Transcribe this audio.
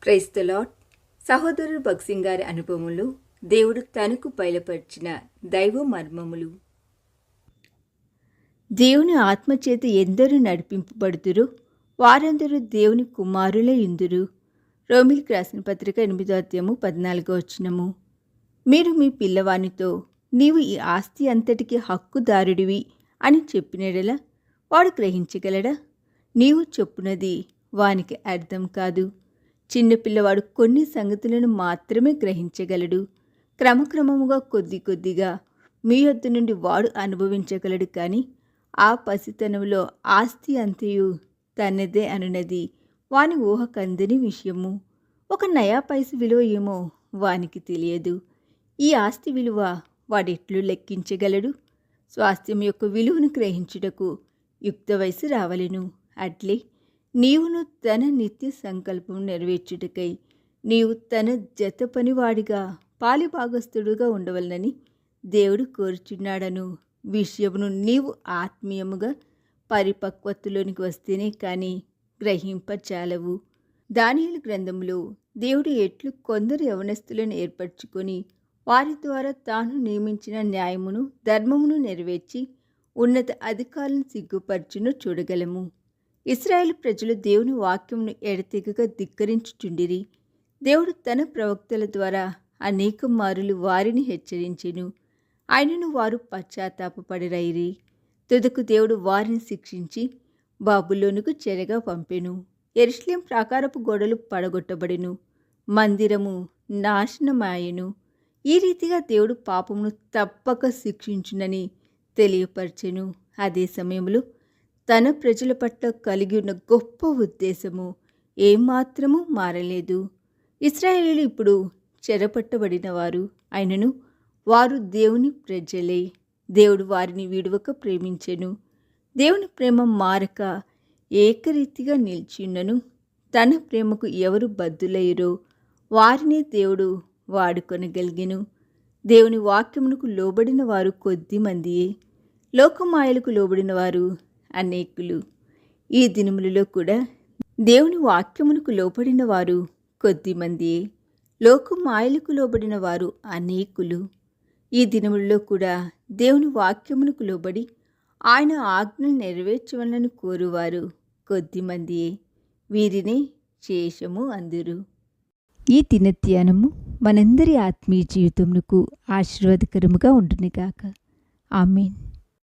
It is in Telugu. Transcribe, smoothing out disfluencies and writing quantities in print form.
Praise the lord. సహోదరుడు భక్సింగ్ గారి అనుభవములు దేవుడు తనకు బయలుపరిచిన దైవ మర్మములు. దేవుని ఆత్మచేత ఎందరూ నడిపింపబడుతురు, వారందరూ దేవుని కుమారులే ఇందురు. రోమిలికి రాసిన పత్రిక 8వ అధ్యాయము 14వ వచనము. మీరు మీ పిల్లవానితో నీవు ఈ ఆస్తి అంతటికి హక్కుదారుడివి అని చెప్పినడలా వాడు గ్రహించగలడా? నీవు చెప్పునది వానికి అర్థం కాదు. చిన్నపిల్లవాడు కొన్ని సంగతులను మాత్రమే గ్రహించగలడు. క్రమక్రమముగా కొద్దిగా మీ యొద్ద నుండి వాడు అనుభవించగలడు. కానీ ఆ పసితనంలో ఆస్తి అంతయు తనదే అనున్నది వాని ఊహకందని విషయము. ఒక నయా పైసు విలువ ఏమో వానికి తెలియదు. ఈ ఆస్తి విలువ వాడెట్లు లెక్కించగలడు? స్వాస్థ్యం యొక్క విలువను గ్రహించుటకు యుక్త వయసు రావలెను. అట్లే నీవును తన నిత్య సంకల్పం నెరవేర్చుటకై నీవు తన జత పనివాడిగా పాలిభాగస్థుడుగా ఉండవలనని దేవుడు కోరుచున్నాడను విషయమును నీవు ఆత్మీయముగా పరిపక్వతలోనికి వస్తేనే కానీ గ్రహింపచాలవు. దానియేలు గ్రంథంలో దేవుడు ఎట్లు కొందరు యవనస్తులను ఏర్పరచుకొని వారి ద్వారా తాను నియమించిన న్యాయమును ధర్మమును నెరవేర్చి ఉన్నత అధికారులను సిగ్గుపరచును చూడగలము. ఇశ్రాయేలు ప్రజలు దేవుని వాక్యమును ఎడతెగక ధిక్కరించుచుండిరి. దేవుడు తన ప్రవక్తల ద్వారా అనేక మారులు వారిని హెచ్చరించెను. ఆయనను వారు పశ్చాత్తాపపడిరైరి. తుదకు దేవుడు వారిని శిక్షించి బాబులోనుకు చెరగా పంపెను. యెరూషలేము ప్రాకారపు గోడలు పడగొట్టబడెను, మందిరము నాశనమాయెను. ఈ రీతిగా దేవుడు పాపమును తప్పక శిక్షించునని తెలియపరచెను. అదే సమయంలో తన ప్రజల పట్ల కలిగి ఉన్న గొప్ప ఉద్దేశము ఏమాత్రము మారలేదు. ఇశ్రాయేలీయులు ఇప్పుడు చెరపట్టబడిన వారు అయినను వారు దేవుని ప్రజలే. దేవుడు వారిని విడువక ప్రేమించెను. దేవుని ప్రేమ మారక ఏకరీతిగా నిలిచిన్నను తన ప్రేమకు ఎవరు బద్దులయ్యరో వారిని దేవుడు వాడుకొనగలిగెను. దేవుని వాక్యమునకు లోబడిన వారు కొద్దిమందియే, లోకమాయలకు లోబడిన వారు అనేకులు. ఈ దినములలో కూడా దేవుని వాక్యమునకు లోబడిన వారు కొద్దిమందియే, లోకమాయలకు లోబడిన వారు అనేకులు. ఈ దినములలో కూడా దేవుని వాక్యమునకు లోబడి ఆయన ఆజ్ఞలు నెరవేర్చవలనని కోరువారు కొద్దిమందియే. వీరినే శేషము అందురు. ఈ దినధ్యానము మనందరి ఆత్మీయ జీవితమునకు ఆశీర్వాదకరముగా ఉండునుగాక. ఆమేన్.